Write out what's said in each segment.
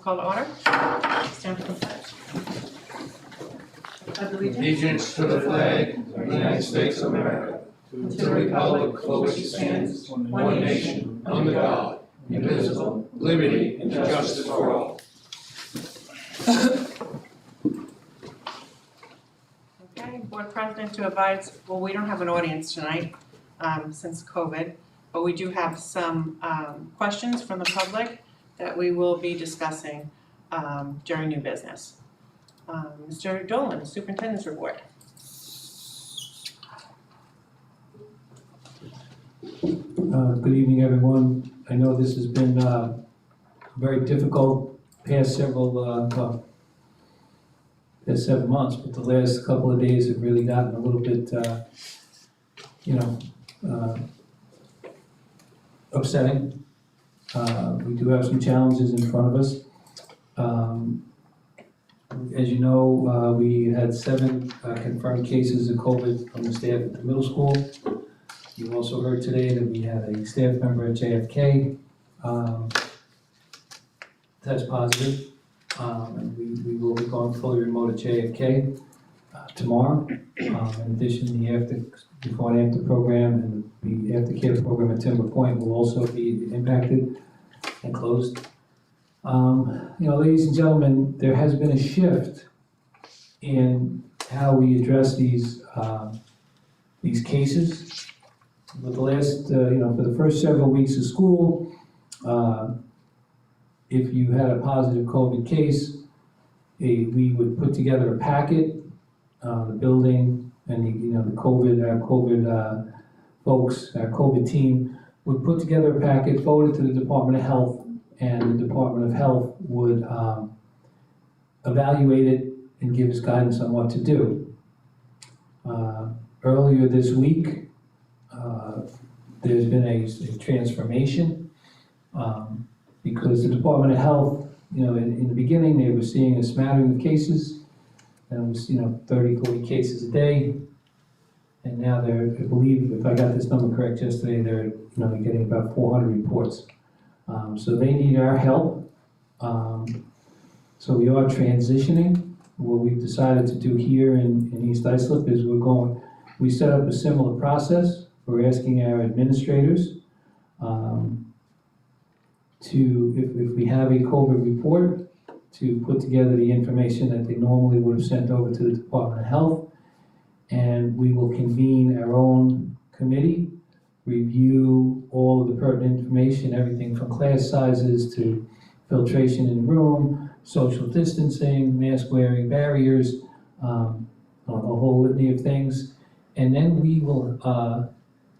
call to order. Stand for the pledge. Allegiance to the flag of the United States of America, to the republic for which it stands, one nation, under God, indivisible, liberty and justice for all. Okay, Board President to advise, well, we don't have an audience tonight since COVID, but we do have some questions from the public that we will be discussing during new business. Mr. Dolan, Superintendent's report. Good evening, everyone. I know this has been very difficult past several, past 7 months, but the last couple of days have really gotten a little bit, upsetting. We do have some challenges in front of us. As you know, we had 7 confirmed cases of COVID from the staff at the middle school. You also heard today that we had a staff member at JFK test positive, and we will be going fully remote at JFK tomorrow. In addition, the before and after program and the aftercare program at Timber Point will also be impacted and closed. Ladies and gentlemen, there has been a shift in how we address these cases. With the last, for the first several weeks of school, if you had a positive COVID case, we would put together a packet, the building and our COVID folks, our COVID team would put together a packet, forward it to the Department of Health, and the Department of Health would evaluate it and give us guidance on what to do. Earlier this week, there's been a transformation because the Department of Health, in the beginning, they were seeing a smattering of cases, and it was, 30, 40 cases a day. And now they're, I believe, if I got this number correct yesterday, they're, getting about 400 reports. So they need our help. So we are transitioning. What we've decided to do here in East Islip is we set up a similar process. We're asking our administrators to, if we have a COVID report, to put together the information that they normally would have sent over to the Department of Health, and we will convene our own committee, review all of the pertinent information, everything from class sizes to filtration in the room, social distancing, mask wearing, barriers, a whole litany of things. And then we will,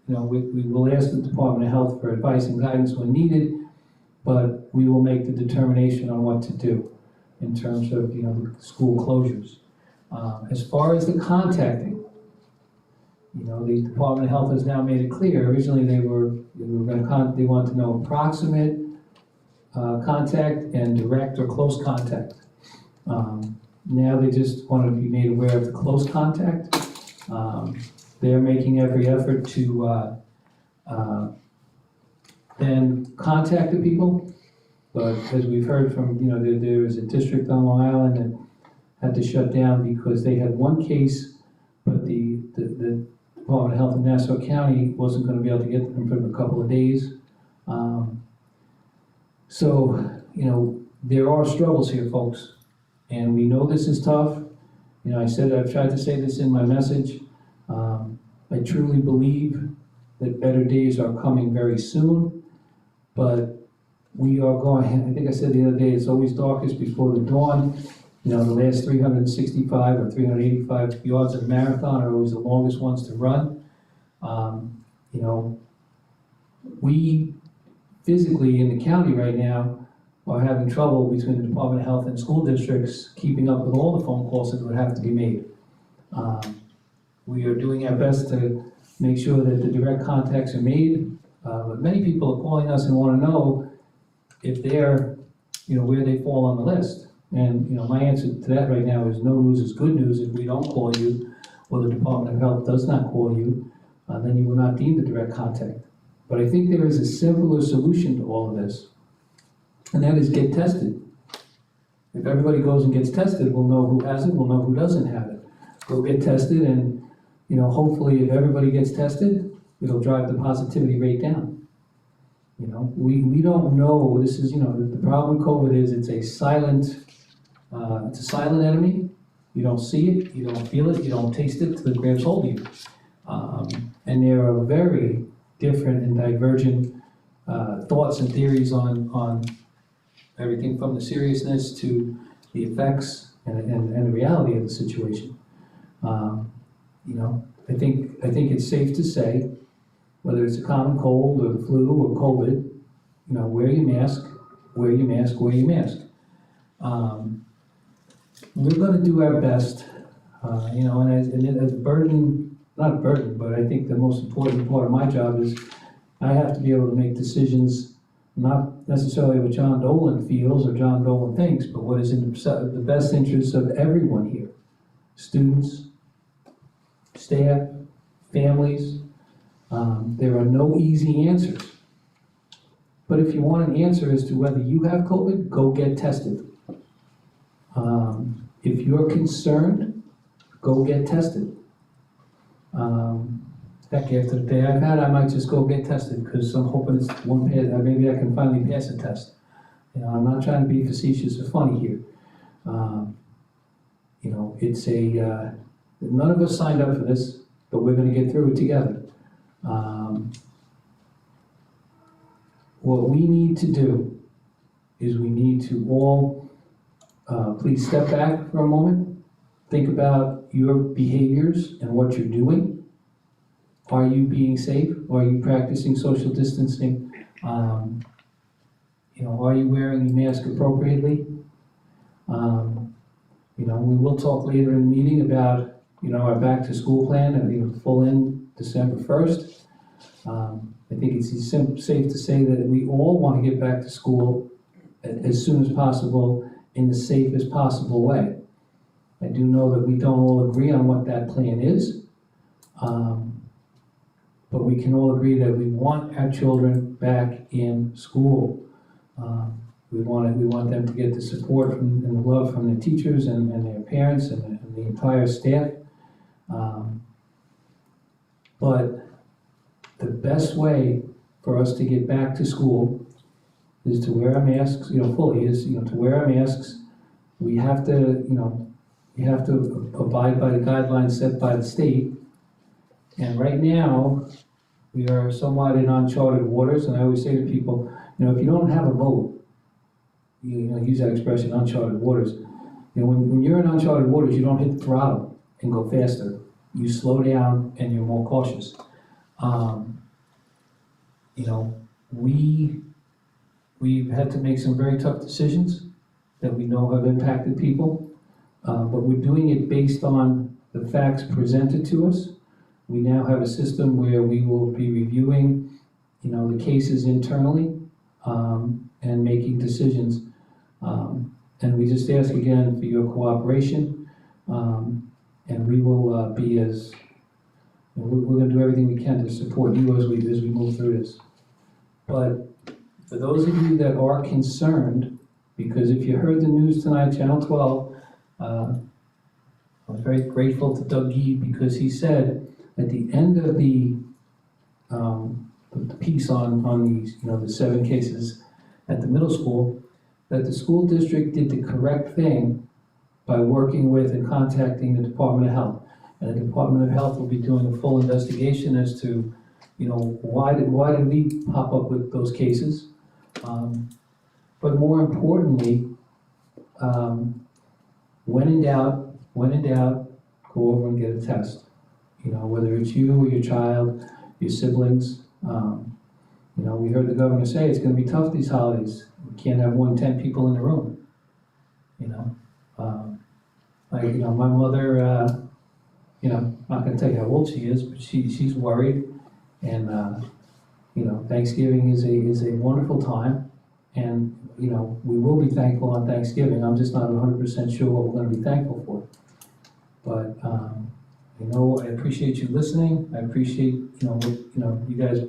we will ask the Department of Health for advice and guidance when needed, but we will make the determination on what to do in terms of, school closures. As far as the contacting, the Department of Health has now made it clear. Originally, they wanted to know approximate contact and direct or close contact. Now they just want to be made aware of the close contact. They're making every effort to then contact the people, but as we've heard from, there was a district on Long Island that had to shut down because they had 1 case, but the Department of Health in Nassau County wasn't going to be able to get them for a couple of days. There are struggles here, folks, and we know this is tough. I've tried to say this in my message. I truly believe that better days are coming very soon, but we are going, I think I said the other day, it's always darkest before the dawn. The last 365 or 385 yards of a marathon are always the longest ones to run. We physically in the county right now are having trouble between the Department of Health and school districts keeping up with all the phone calls that would have to be made. We are doing our best to make sure that the direct contacts are made, but many people are calling us and want to know if they're, where they fall on the list. And, my answer to that right now is no news is good news. If we don't call you, or the Department of Health does not call you, then you will not deem the direct contact. But I think there is a simpler solution to all of this, and that is get tested. If everybody goes and gets tested, we'll know who has it, we'll know who doesn't have it. Go get tested and, hopefully if everybody gets tested, it'll drive the positivity rate down. We don't know, this is, the problem with COVID is it's a silent enemy. You don't see it, you don't feel it, you don't taste it till it grabs hold of you. And there are very different and divergent thoughts and theories on everything from the seriousness to the effects and the reality of the situation. I think it's safe to say, whether it's a common cold or the flu or COVID, wear your mask, wear your mask, wear your mask. We're going to do our best, and as a burden, not a burden, but I think the most important part of my job is I have to be able to make decisions, not necessarily what John Dolan feels or John Dolan thinks, but what is in the best interest of everyone here. Students, staff, families. There are no easy answers. But if you want an answer as to whether you have COVID, go get tested. If you're concerned, go get tested. Heck, after the day I've had, I might just go get tested because I'm hoping it's one pass, maybe I can finally pass a test. I'm not trying to be facetious or funny here. It's none of us signed up for this, but we're going to get through it together. What we need to do is we need to all please step back for a moment. Think about your behaviors and what you're doing. Are you being safe? Are you practicing social distancing? Are you wearing your mask appropriately? We will talk later in the meeting about, our back to school plan and full in December 1st. I think it's safe to say that we all want to get back to school as soon as possible in the safest possible way. I do know that we don't all agree on what that plan is, but we can all agree that we want our children back in school. We want them to get the support and the love from their teachers and their parents and the entire staff. But the best way for us to get back to school is to wear our masks, fully, is, to wear our masks. We have to, abide by the guidelines set by the state. And right now, we are somewhat in uncharted waters, and I always say to people, if you don't have a boat, use that expression, uncharted waters. When you're in uncharted waters, you don't hit the throttle and go faster. You slow down and you're more cautious. We've had to make some very tough decisions that we know have impacted people, but we're doing it based on the facts presented to us. We now have a system where we will be reviewing, the cases internally, and making decisions. And we just ask again for your cooperation, and we will be we're going to do everything we can to support you as we move through this. But for those of you that are concerned, because if you heard the news tonight, Channel 12, I was very grateful to Doug Gee because he said at the end of the piece on these, the 7 cases at the middle school, that the school district did the correct thing by working with and contacting the Department of Health. And the Department of Health will be doing a full investigation as to, why did we pop up with those cases? But more importantly, when in doubt, go over and get a test. Whether it's you or your child, your siblings. We heard the governor say it's going to be tough these holidays. We can't have more than 10 people in the room. My mother, not going to tell you how old she is, but she's worried. And Thanksgiving is a wonderful time, and we will be thankful on Thanksgiving. I'm just not 100% sure what we're going to be thankful for. But I appreciate you listening. I appreciate you guys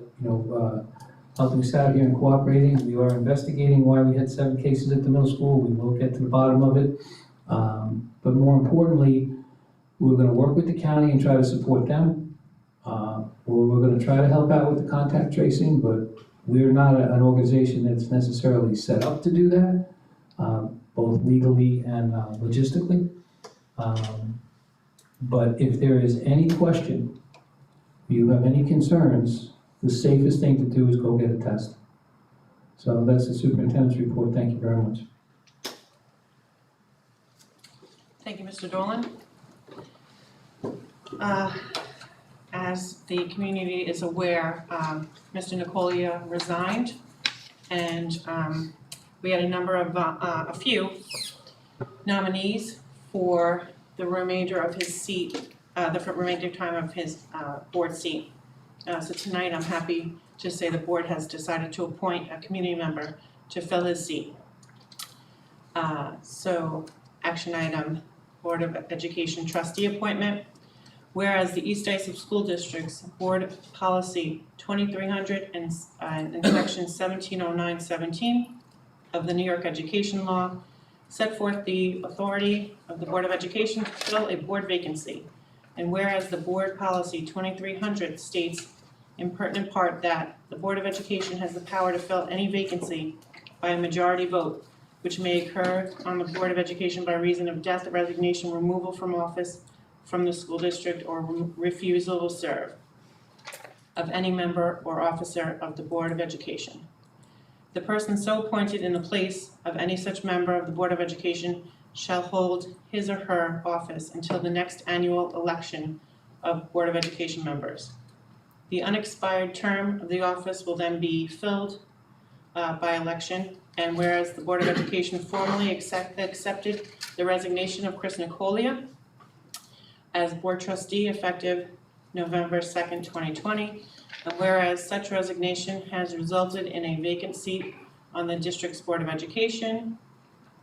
helping us out here and cooperating. We are investigating why we had 7 cases at the middle school. We will get to the bottom of it. But more importantly, we're gonna work with the county and try to support them. We're gonna try to help out with the contact tracing, but we're not an organization that's necessarily set up to do that, both legally and logistically. But if there is any question, you have any concerns, the safest thing to do is go get a test. So that's the superintendent's report. Thank you very much. Thank you, Mr. Dolan. As the community is aware, Mr. Nicolia resigned, and we had a few nominees for the remainder of his seat, the remainder time of his board seat. So tonight, I'm happy to say the board has decided to appoint a community member to fill his seat. So, action item, Board of Education trustee appointment. Whereas the East Islip School District's Board Policy 2300 and Section 1709-17 of the New York Education Law set forth the authority of the Board of Education to fill a board vacancy. And whereas the Board Policy 2300 states in pertinent part that the Board of Education has the power to fill any vacancy by a majority vote, which may occur on the Board of Education by reason of death, resignation, removal from office from the school district, or refusal to serve of any member or officer of the Board of Education. The person so appointed in the place of any such member of the Board of Education shall hold his or her office until the next annual election of Board of Education members. The unexpired term of the office will then be filled by election, and whereas the Board of Education formally accepted the resignation of Chris Nicolia as board trustee effective November 2nd, 2020, and whereas such resignation has resulted in a vacant seat on the district's Board of Education,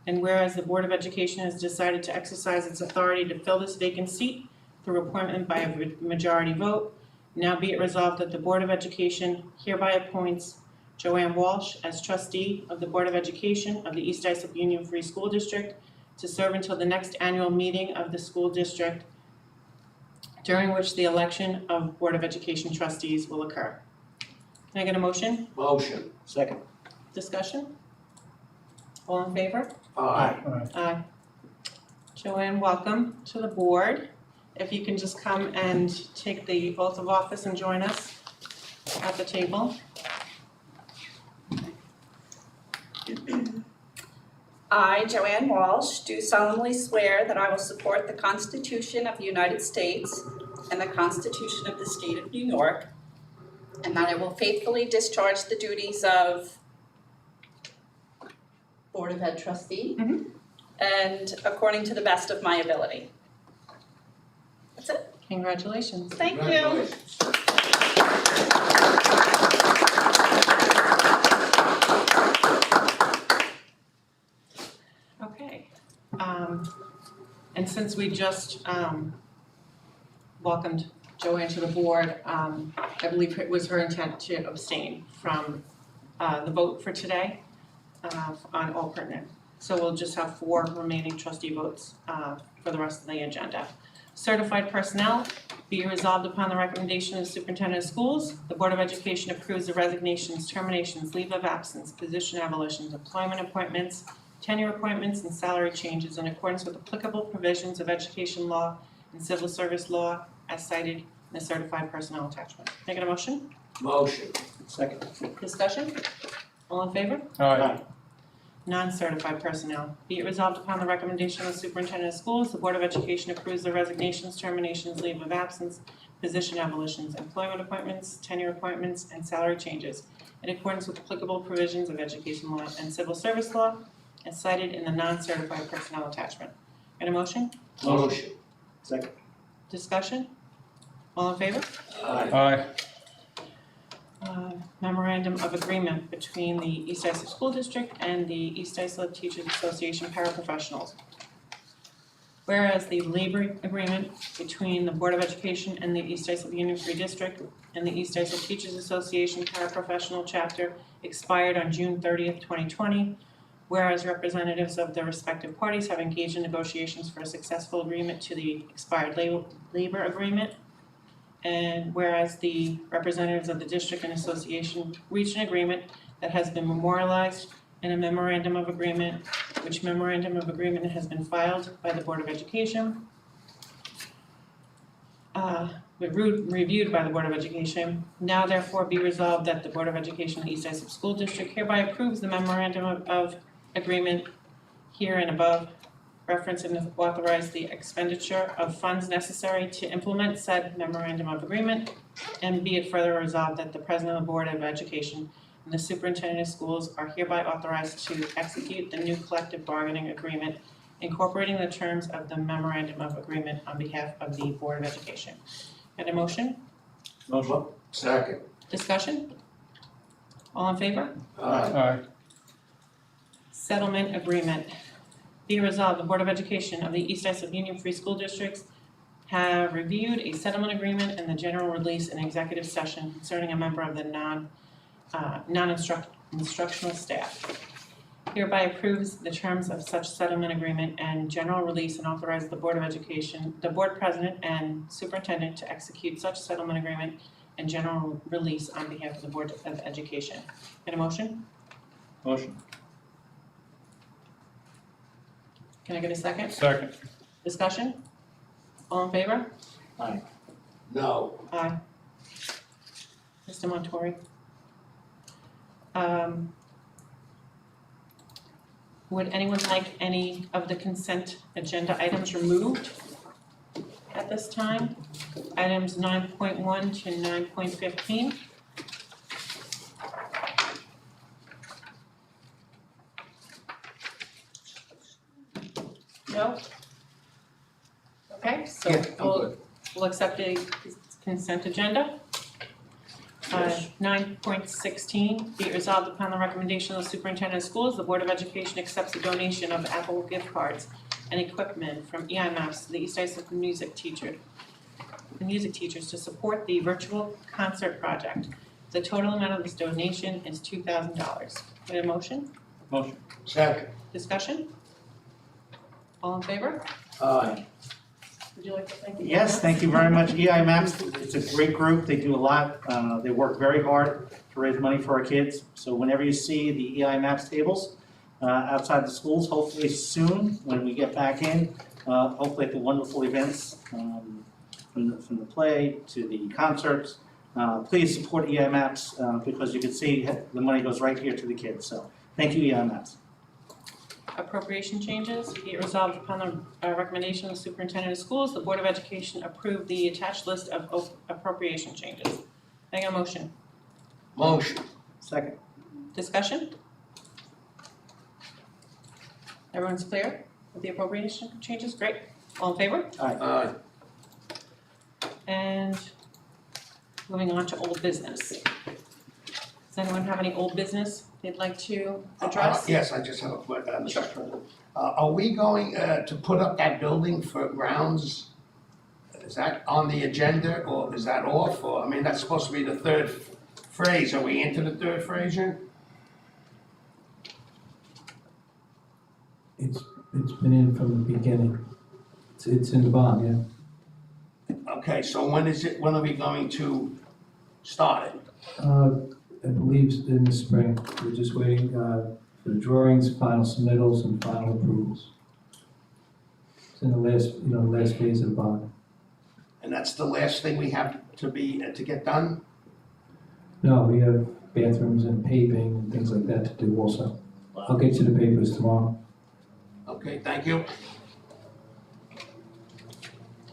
and whereas the Board of Education has decided to exercise its authority to fill this vacant seat through appointment by a majority vote, now be it resolved that the Board of Education hereby appoints Joanne Walsh as trustee of the Board of Education of the East Islip Union Free School District to serve until the next annual meeting of the school district, during which the election of Board of Education trustees will occur. Can I get a motion? Motion. Second. Discussion? All in favor? Aye. Aye. Joanne, welcome to the board. If you can just come and take the oath of office and join us at the table. I, Joanne Walsh, do solemnly swear that I will support the Constitution of the United States and the Constitution of the State of New York, and that I will faithfully discharge the duties of Board of Ed trustee and according to the best of my ability. That's it. Congratulations. Thank you. Congratulations. Okay. And since we just welcomed Joanne to the board, I believe it was her intent to abstain from the vote for today on all pertinent. So we'll just have 4 remaining trustee votes for the rest of the agenda. Certified personnel, be resolved upon the recommendation of the superintendent of schools, the Board of Education approves the resignations, terminations, leave of absence, position abolitions, employment appointments, tenure appointments, and salary changes in accordance with applicable provisions of education law and civil service law as cited in the certified personnel attachment. Can I get a motion? Motion. Second. Discussion? All in favor? Aye. Non-certified personnel. Be it resolved upon the recommendation of the superintendent of schools, the Board of Education approves the resignations, terminations, leave of absence, position abolitions, employment appointments, tenure appointments, and salary changes in accordance with applicable provisions of education law and civil service law as cited in the non-certified personnel attachment. Get a motion? Motion. Second. Discussion? All in favor? Aye. Memorandum of agreement between the East Islip School District and the East Islip Teachers Association paraprofessionals. Whereas the labor agreement between the Board of Education and the East Islip Union Free District and the East Islip Teachers Association Paraprofessional Chapter expired on June 30th, 2020. Whereas representatives of the respective parties have engaged in negotiations for a successful agreement to the expired labor agreement. And whereas the representatives of the district and association reached an agreement that has been memorialized in a memorandum of agreement, which memorandum of agreement has been filed by the Board of Education, reviewed by the Board of Education. Now therefore be resolved that the Board of Education of the East Islip School District hereby approves the memorandum of agreement here and above, reference and authorize the expenditure of funds necessary to implement said memorandum of agreement, and be it further resolved that the President of the Board of Education and the Superintendent of Schools are hereby authorized to execute the new collective bargaining agreement incorporating the terms of the memorandum of agreement on behalf of the Board of Education. Got a motion? Motion. Second. Discussion? All in favor? Aye. Settlement agreement. Be resolved, the Board of Education of the East Islip Union Free School Districts have reviewed a settlement agreement and the general release in executive session concerning a member of the non-instructional staff. Hereby approves the terms of such settlement agreement and general release and authorizes the Board of Education, the Board President and Superintendent to execute such settlement agreement and general release on behalf of the Board of Education. Get a motion? Motion. Can I get a second? Second. Discussion? All in favor? No. Aye. Mr. Montori? Would anyone like any of the consent agenda items removed at this time? Items 9.1 to 9.15. No? Okay, so Yeah, I'm good. we'll accept a consent agenda. Yes. 9.16, be it resolved upon the recommendation of the superintendent of schools, the Board of Education accepts a donation of Apple gift cards and equipment from EIMAPS to the East Islip music teachers to support the virtual concert project. The total amount of this donation is $2,000. Get a motion? Motion. Second. Discussion? All in favor? Aye. Would you like to thank the Yes, EIMAPS? thank you very much. EI Maps, it's a great group. They do a lot. They work very hard to raise money for our kids. So whenever you see the EI Maps tables outside the schools, hopefully soon, when we get back in, hopefully at the wonderful events, from the play to the concerts, please support EI Maps because you can see the money goes right here to the kids. So thank you, EI Maps. Appropriation changes, be it resolved upon the recommendation of the superintendent of schools, the Board of Education approved the attached list of appropriation changes. Can I get a motion? Motion. Second. Discussion? Everyone's clear with the appropriation changes? Great. All in favor? Aye. And moving on to old business. Does anyone have any old business they'd like to address? Yes, I just have a quick, Sure. Mr. President. Are we going to put up that building for grounds? Is that on the agenda or is that off? Or, I mean, that's supposed to be the third phrase. Are we into the third phrase here? It's been in from the beginning. It's in the bond, yeah. Okay, so when are we going to start it? I believe it's in the spring. We're just waiting for the drawings, final submittals, and final approvals. It's in the last phase of the bond. And that's the last thing we have to get done? No, we have bathrooms and paving and things like that to do also. I'll get you the papers tomorrow. Okay, thank you.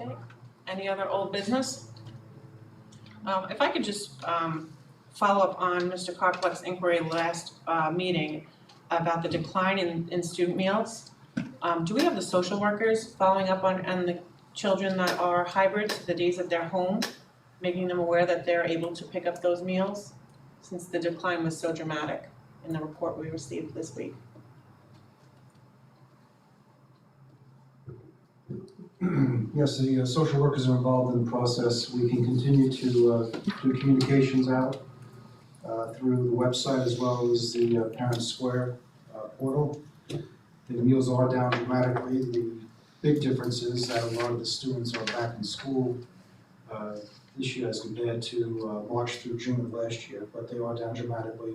Okay. Any other old business? If I could just follow up on Mr. Carpleck's inquiry last meeting about the decline in student meals. Do we have the social workers following up on the children that are hybrid to the days of their home, making them aware that they're able to pick up those meals, since the decline was so dramatic in the report we received this week? Yes, the social workers are involved in the process. We can continue to do communications out through the website as well as the Parent Square portal. The meals are down dramatically. The big difference is that a lot of the students are back in school this year as compared to March through June of last year, but they are down dramatically.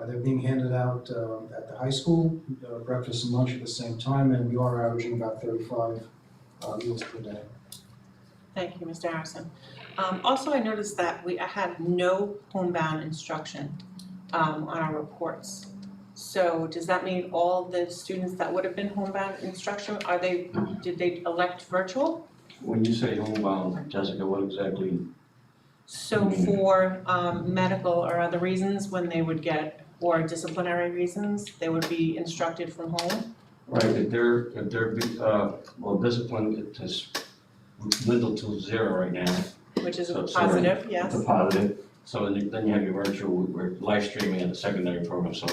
They're being handed out at the high school, breakfast and lunch at the same time, and we are averaging about 35 meals per day. Thank you, Mr. Harrison. Also, I noticed that I had no homebound instruction on our reports. So does that mean all the students that would have been homebound instruction, did they elect virtual? When you say homebound, Jessica, what exactly? So for medical or other reasons, when they would get, or disciplinary reasons, they would be instructed from home? Right, if they're well, discipline has dwindled to 0 right now. Which is a So- positive, It's yes? a positive. So then you have your virtual, we're live streaming at the secondary program, so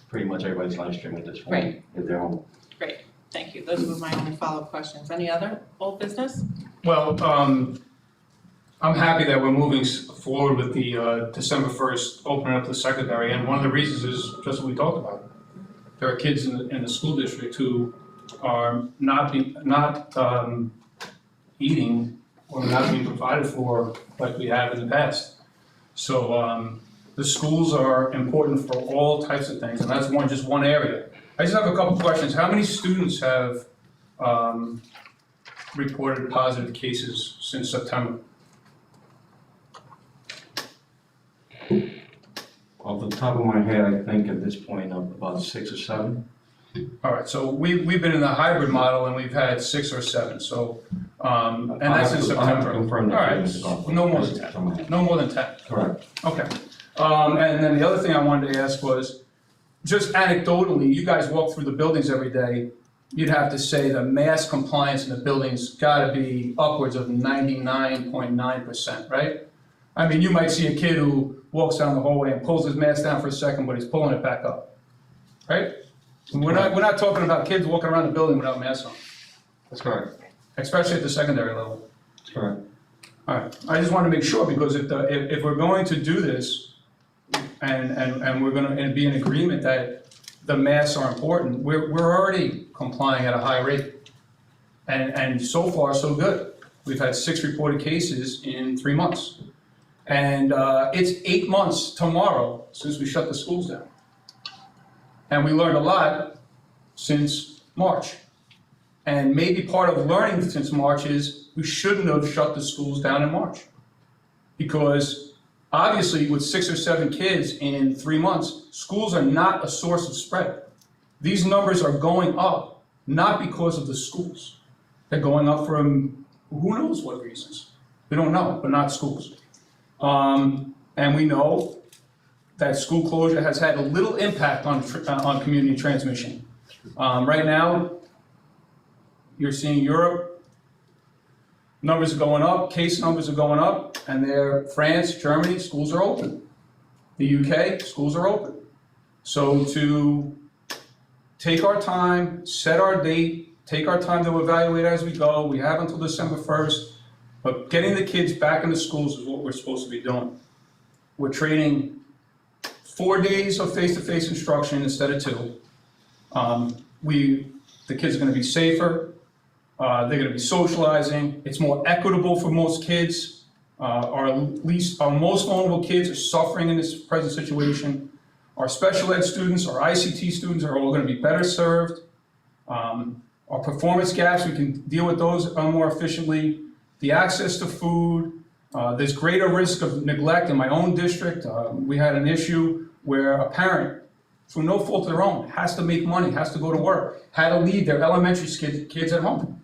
pretty much everybody's live streaming at this point. Right. If they're home. Great, thank you. Those were my only follow-up questions. Any other old business? Well, I'm happy that we're moving forward with the December 1st opening up the secondary, and one of the reasons is just what we talked about. There are kids in the school district who are not eating or not being provided for like we have in the past. So the schools are important for all types of things, and that's just one area. I just have a couple questions. How many students have reported positive cases since September? Off the top of my head, I think at this point of about 6 or 7. All right, so we've been in the hybrid model and we've had 6 or 7, so, and that's in September. I have to confirm that. All right, no more than 10, no more than 10. Correct. Okay. And then the other thing I wanted to ask was, just anecdotally, you guys walk through the buildings every day, you'd have to say the mask compliance in the buildings gotta be upwards of 99.9%, right? I mean, you might see a kid who walks down the hallway and pulls his mask down for a second, but he's pulling it back up, right? We're not talking about kids walking around the building without masks on, That's correct. especially at the secondary level. That's correct. All right, I just want to make sure, because if we're going to do this, and we're gonna be in agreement that the masks are important, we're already complying at a high rate. And so far, so good. We've had 6 reported cases in 3 months. And it's 8 months tomorrow since we shut the schools down. And we learned a lot since March. And maybe part of learning since March is we shouldn't have shut the schools down in March. Because obviously with 6 or 7 kids in 3 months, schools are not a source of spread. These numbers are going up, not because of the schools. They're going up from who knows what reasons. We don't know, but not schools. And we know that school closure has had a little impact on community transmission. Right now, you're seeing Europe, numbers are going up, case numbers are going up, and France, Germany, schools are open. The UK, schools are open. So to take our time, set our date, take our time to evaluate as we go, we have until December 1st, but getting the kids back into schools is what we're supposed to be doing. We're trading 4 days of face-to-face instruction instead of 2. The kids are gonna be safer, they're gonna be socializing, it's more equitable for most kids. Our most vulnerable kids are suffering in this present situation. Our special ed students, our ICT students are all gonna be better served. Our performance gaps, we can deal with those more efficiently. The access to food, there's greater risk of neglect in my own district. We had an issue where a parent, through no fault of their own, has to make money, has to go to work, had to leave their elementary kids at home.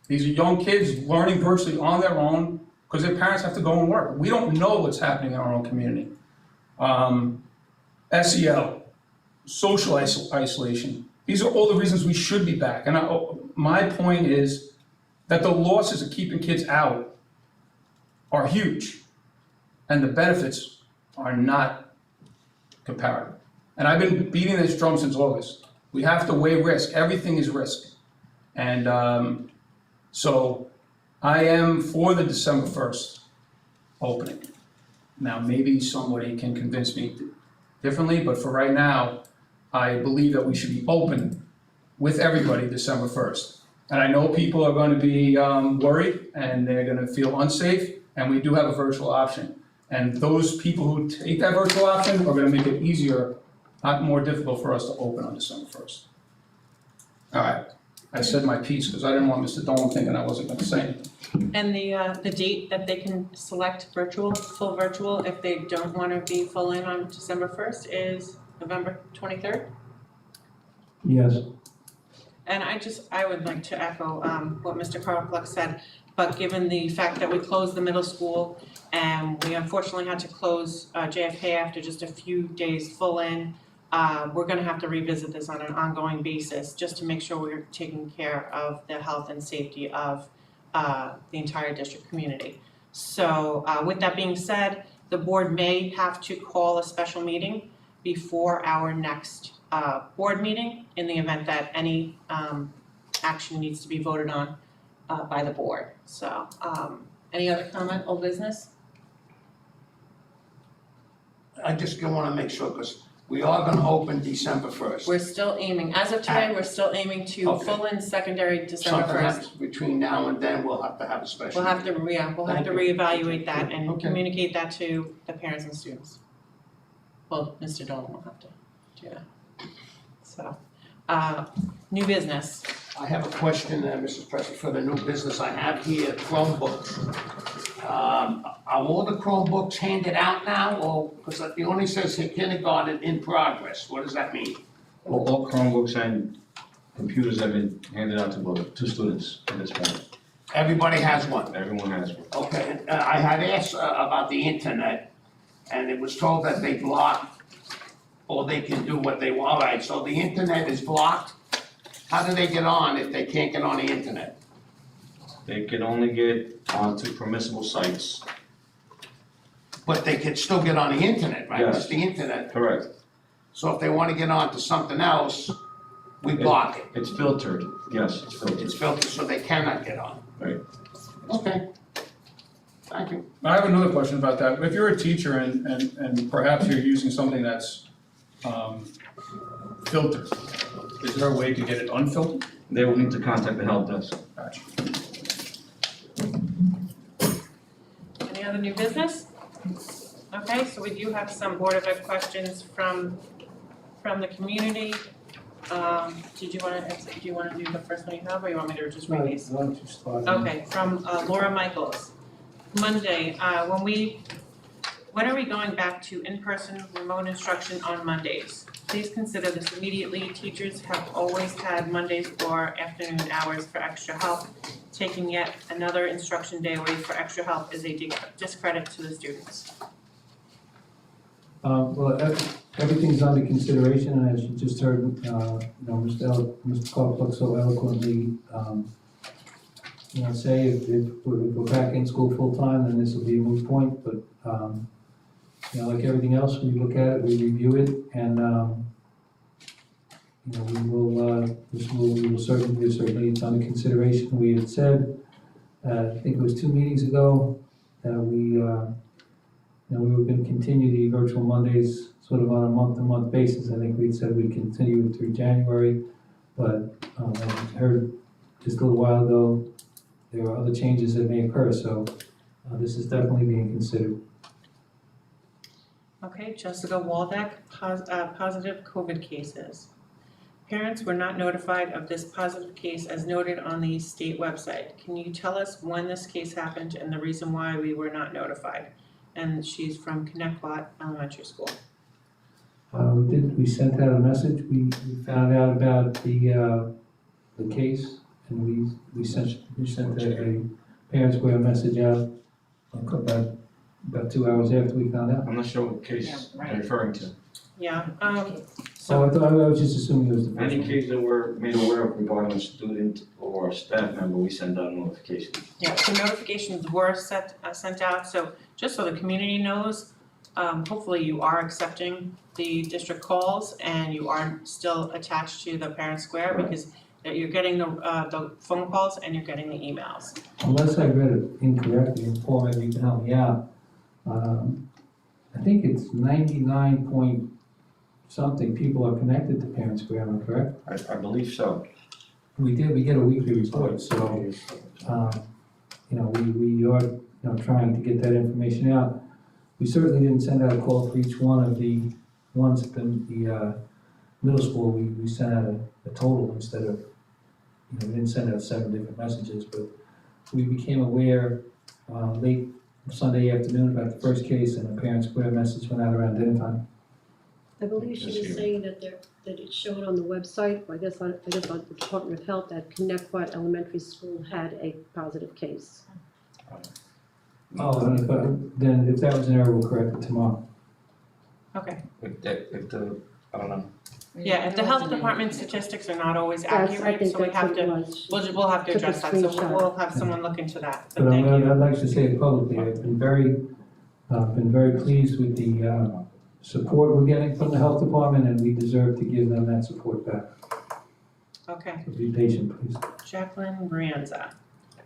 These are young kids learning virtually on their own because their parents have to go and work. We don't know what's happening in our own community. SEL, social isolation. These are all the reasons we should be back. And my point is that the losses of keeping kids out are huge, and the benefits are not comparative. And I've been beating this drum since August. We have to weigh risk. Everything is risk. And so I am for the December 1st opening. Now, maybe somebody can convince me differently, but for right now, I believe that we should be open with everybody December 1st. And I know people are going to be worried and they're going to feel unsafe, and we do have a virtual option. And those people who take that virtual option are going to make it easier, not more difficult for us to open on December 1st. All right, I said my piece because I didn't want Mr. Dolan thinking I wasn't going to say anything. And the date that they can select virtual, full virtual, if they don't want to be full in on December 1st is November 23rd? Yes. And I would like to echo what Mr. Carlflex said, but given the fact that we closed the middle school and we unfortunately had to close JFK after just a few days full in, we're gonna have to revisit this on an ongoing basis just to make sure we're taking care of the health and safety of the entire district community. So with that being said, the board may have to call a special meeting before our next board meeting in the event that any action needs to be voted on by the board. So any other comment, old business? I just wanna make sure, because we are gonna open December 1st. We're still aiming, as of today, we're still aiming to Okay. full in secondary December Something 1st. happens between now and then, we'll have to have a special. We'll have to, we'll have to Thank you. reevaluate that and Okay. communicate that to the parents and students. Well, Mr. Dolan will have to do that. So, new business. I have a question, Mrs. President, for the new business. I have here Chromebooks. Are all the Chromebooks handed out now, or, because it only says here kindergarten in progress, what does that mean? All Chromebooks and computers have been handed out to students at this point. Everybody has one. Everyone has one. Okay, I had asked about the internet, and it was told that they block, or they can do what they want. All right, so the internet is blocked. How do they get on if they can't get on the internet? They can only get onto permissible sites. But they can still get on the internet, right? Yes. It's the internet. Correct. So if they want to get on to something else, we block it. It's filtered. Yes, it's filtered. It's filtered, so they cannot get on. Right. Okay. Thank you. I have another question about that. If you're a teacher and perhaps you're using something that's filtered, is there a way to get it unfiltered? They will need to contact the help desk. Gotcha. Any other new business? Okay, so we do have some Board of Ed questions from the community. Do you wanna do the first one you have, or you want me to just read these? Why don't you start? Okay, from Laura Michaels. Monday, when are we going back to in-person remote instruction on Mondays? Please consider this immediately. Teachers have always had Mondays or afternoon hours for extra help. Taking yet another instruction day away for extra help is a discredit to the students. Well, everything's under consideration, and as you just heard, Mr. Carlflex so eloquently, say if we're back in school full-time, then this will be a moot point, but, like everything else, we look at it, we review it, and, we will certainly, it's under consideration. We had said, I think it was 2 meetings ago, that we were gonna continue the virtual Mondays sort of on a month-to-month basis. I think we'd said we'd continue it through January, but, I heard just a little while ago, there are other changes that may occur, so, this is definitely being considered. Okay, Jessica Waldeck, positive COVID cases. Parents were not notified of this positive case as noted on the state website. Can you tell us when this case happened and the reason why we were not notified? And she's from Connecticut Elementary School. We sent out a message, we found out about the case, and we sent a parent square message out about 2 hours after we found out. I'm not sure what case Yeah, right. you're referring to. Yeah, So I thought, I was just assuming it was the first Any one. case that we're made aware of regarding a student or a staff member, we send out notification. yeah, so notifications were sent out, so just so the community knows, hopefully you are accepting the district calls and you are still attached to the parent square, Right. because that you're getting the phone calls and you're getting the emails. Unless I read it incorrectly, and Paul, maybe you can help me out. I think it's 99 point something people are connected to Parent Square, am I correct? I believe so. We get a weekly report, so, you know, we are, you know, trying to get that information out. We certainly didn't send out a call for each one of the ones at the middle school. We sent out a total instead of, you know, we didn't send out 7 different messages, but we became aware late Sunday afternoon about the first case, and a Parent Square message went out around dinner time. I believe she was saying that that it showed on the website, I guess on the Department of Health, that Connecticut Elementary School had a positive case. Oh, then if that was an error, we'll correct it tomorrow. Okay. If the, I don't know. Yeah, if the health department statistics are not always Yes, I accurate, think so we that's have what it to, was. we'll have to Took a address that, so screenshot. we'll have someone look into that, but But thank you. I'd like to say it publicly, I've been very pleased with the support we're getting from the health department, and we deserve to give them that support back. Okay, So be patient, please. Jacqueline Brianza.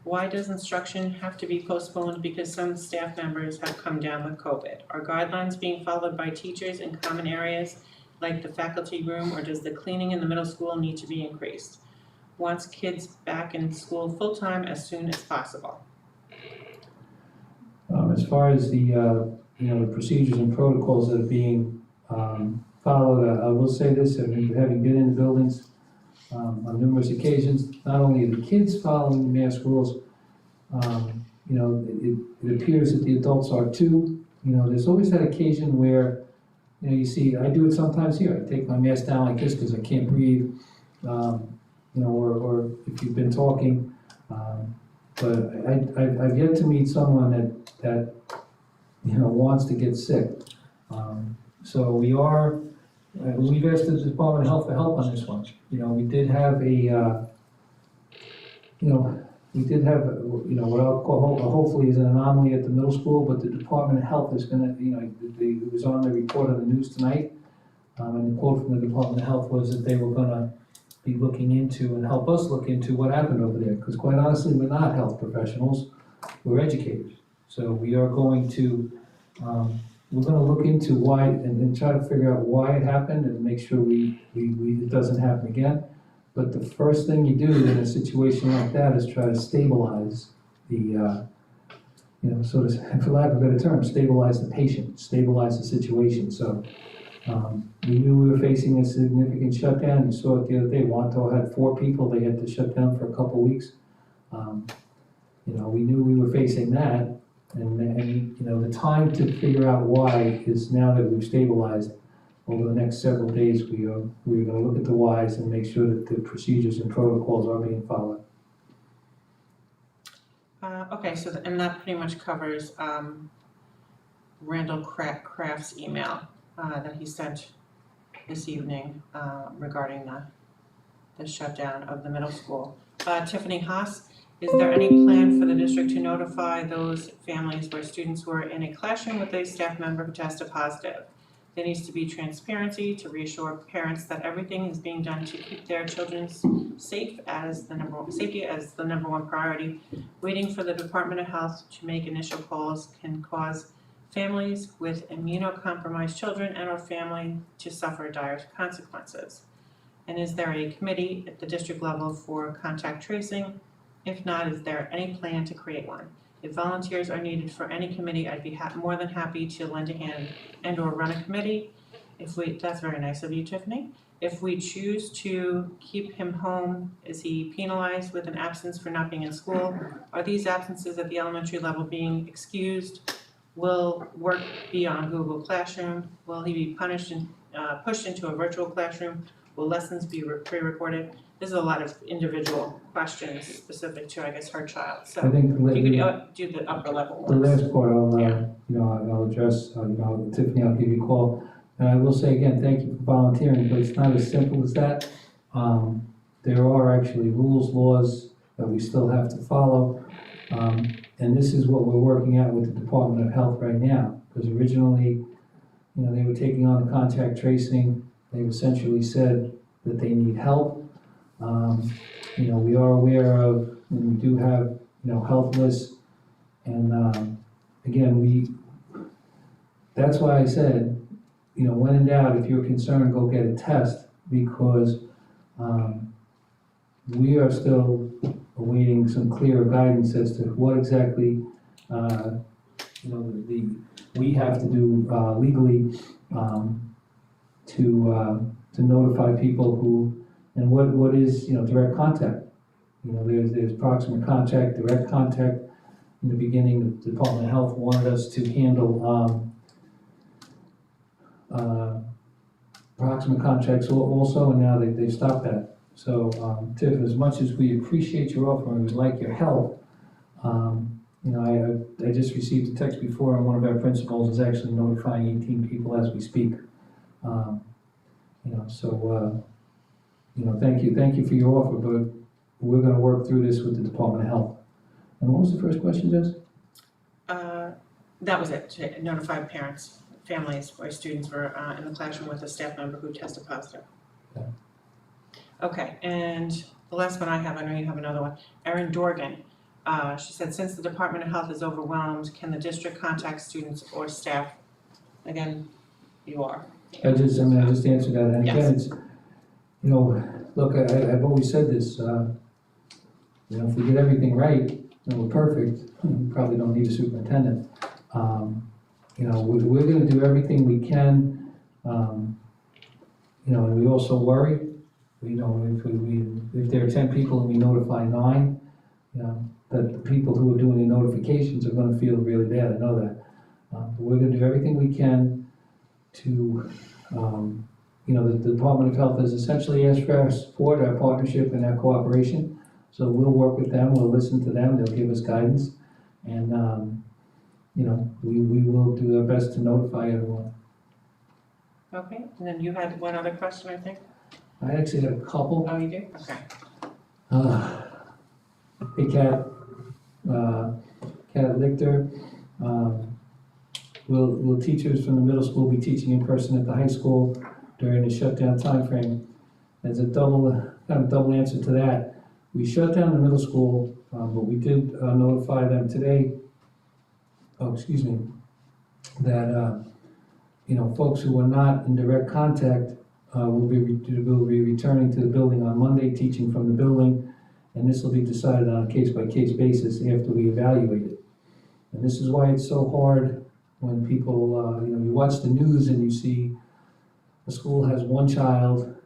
Why does instruction have to be postponed because some staff members have come down with COVID? Are guidelines being followed by teachers in common areas like the faculty room, or does the cleaning in the middle school need to be increased? Wants kids back in school full-time as soon as possible. As far as the, you know, the procedures and protocols that are being followed, I will say this, having been in the buildings on numerous occasions, not only are the kids following the mask rules, you know, it appears that the adults are too. You know, there's always that occasion where, you know, you see, I do it sometimes here, I take my mask down like this because I can't breathe, you know, or if you've been talking, but I've yet to meet someone that you know, wants to get sick. So we've asked the Department of Health for help on this one. You know, we did have what I'll call, hopefully is an anomaly at the middle school, but the Department of Health is gonna, you know, it was on the report on the news tonight, and the quote from the Department of Health was that they were gonna be looking into and help us look into what happened over there, because quite honestly, we're not health professionals, we're educators. So we are going to, we're gonna look into why, and try to figure out why it happened and make sure it doesn't happen again. But the first thing you do in a situation like that is try to stabilize the, you know, sort of, for lack of a better term, stabilize the patient, stabilize the situation. So we knew we were facing a significant shutdown. You saw it the other day. Wanto had 4 people they had to shut down for a couple weeks. You know, we knew we were facing that, and you know, the time to figure out why is now that we've stabilized. Over the next several days, we're going to look at the whys and make sure that the procedures and protocols are being followed. Okay, so, and that pretty much covers Randall Kraft's email that he sent this evening regarding the shutdown of the middle school. Tiffany Haas, is there any plan for the district to notify those families where students were in a classroom with a staff member who tested positive? There needs to be transparency to reassure parents that everything is being done to keep their children's safety as the number one priority. Waiting for the Department of Health to make initial calls can cause families with immunocompromised children and/or family to suffer dire consequences. And is there a committee at the district level for contact tracing? If not, is there any plan to create one? If volunteers are needed for any committee, I'd be more than happy to lend a hand and/or run a committee. That's very nice of you, Tiffany. If we choose to keep him home, is he penalized with an absence for not being in school? Are these absences at the elementary level being excused? Will work be on Google Classroom? Will he be punished and pushed into a virtual classroom? Will lessons be pre-recorded? There's a lot of individual questions specific to, I guess, her child. So I think if you could do the upper level the ones. last part I'll, Yeah. you know, I'll address, you know, Tiffany, I'll give you a call. And I will say again, thank you for volunteering, but it's not as simple as that. There are actually rules, laws that we still have to follow. And this is what we're working out with the Department of Health right now. Because originally, you know, they were taking on the contact tracing. They've essentially said that they need help. You know, we are aware of, and we do have, you know, health lists. And, again, that's why I said, you know, when in doubt, if you're concerned, go get a test, because, we are still awaiting some clearer guidance as to what exactly, you know, we have to do, legally, to notify people who, and what is, you know, direct contact. You know, there's proximate contact, direct contact. In the beginning, the Department of Health wanted us to handle, proximate contacts also, and now they've stopped that. So, Tiff, as much as we appreciate your offer and we'd like your help, you know, I just received a text before, and one of our principals is actually notifying 18 people as we speak. You know, so, you know, thank you for your offer, but we're gonna work through this with the Department of Health. And what was the first question, Jess? That was it, to notify parents, families, where students were in the classroom with a staff member who tested positive. Okay. Okay, and the last one I have, I know you have another one, Erin Dorgan. She said, since the Department of Health is overwhelmed, can the district contact students or staff? Again, you are. I just answered that, and Yes. again, it's, you know, look, I've always said this, you know, if we get everything right, and we're perfect, we probably don't need a superintendent. You know, we're gonna do everything we can, you know, and we also worry, you know, if there are 10 people and we notify 9, you know, that the people who are doing the notifications are gonna feel really bad, I know that. But we're gonna do everything we can to, you know, the Department of Health has essentially asked for our support, our partnership, and our cooperation. So we'll work with them, we'll listen to them, they'll give us guidance, and, you know, we will do our best to notify everyone. Okay, and then you had one other question, I think? I actually have a couple. Oh, you do? Okay. Hey, Kat Lichter, will teachers from the middle school be teaching in person at the high school during the shutdown timeframe? There's a kind of double answer to that. We shut down the middle school, but we did notify them today, that, you know, folks who were not in direct contact will be returning to the building on Monday, teaching from the building, and this will be decided on a case-by-case basis after we evaluate it. And this is why it's so hard when people, you know, you watch the news and you see a school has one child,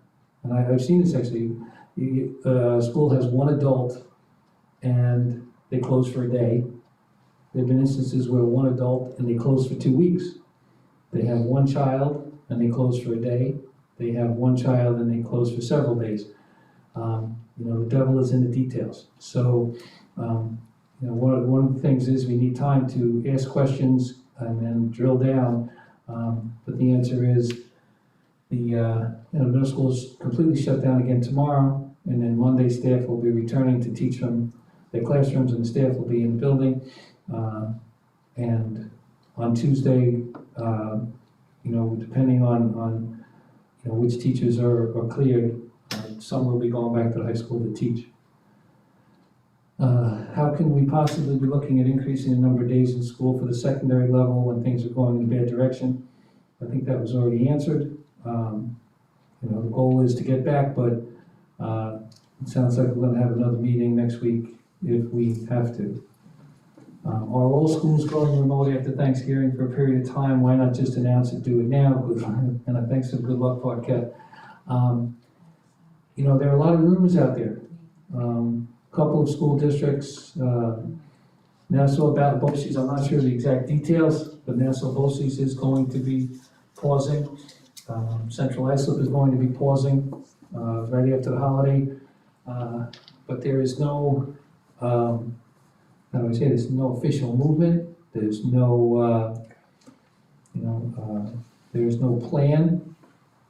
and I've seen this actually, a school has one adult and they close for a day. There have been instances where one adult and they close for 2 weeks. They have one child and they close for a day. They have one child and they close for several days. You know, the devil is in the details. So, you know, one of the things is we need time to ask questions and then drill down. But the answer is you know, middle school is completely shut down again tomorrow, and then Monday staff will be returning to teach from their classrooms, and the staff will be in the building. And on Tuesday, you know, depending on you know, which teachers are cleared, some will be going back to the high school to teach. How can we possibly be looking at increasing the number of days in school for the secondary level when things are going in a bad direction? I think that was already answered. You know, the goal is to get back, but it sounds like we're gonna have another meeting next week if we have to. Are all schools going remote after Thanksgiving for a period of time? Why not just announce it, do it now? And I think some good luck for Kat. You know, there are a lot of rumors out there. Couple of school districts, Nassau BOCES, I'm not sure the exact details, but Nassau BOCES is going to be pausing. Central Islip is going to be pausing right after the holiday. But there is no, how do I say this, no official movement. There's no, you know, there's no plan.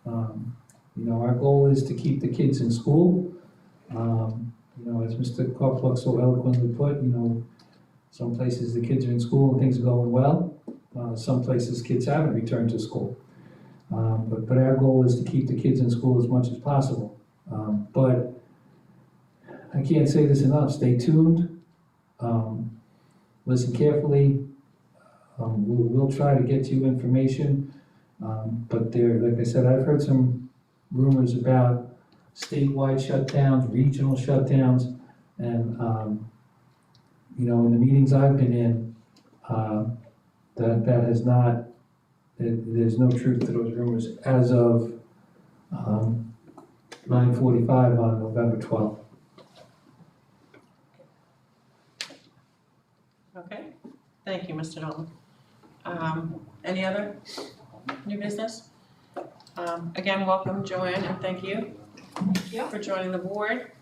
You know, our goal is to keep the kids in school. You know, as Mr. Kopluck so eloquently put, you know, some places the kids are in school and things are going well. Some places kids haven't returned to school. But our goal is to keep the kids in school as much as possible. But I can't say this enough, stay tuned, listen carefully. We'll try to get you information, but there, like I said, I've heard some rumors about statewide shutdowns, regional shutdowns, and, you know, in the meetings I've been in, that has not, there's no truth to those rumors as of 9:45 on November 12th. Okay, thank you, Mr. Nolan. Any other new business? Again, welcome Joanne, and thank you for joining the board.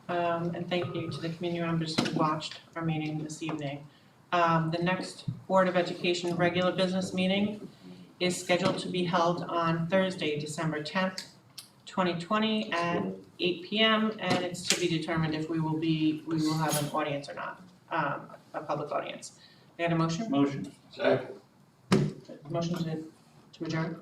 And thank you to the community members who watched our meeting this evening. The next Board of Education regular business meeting is scheduled to be held on Thursday, December 10th, 2020 at 8 p.m. and it's to be determined if we will have an audience or not, a public audience. May I have a motion? Motion. Second. Motion to adjourn?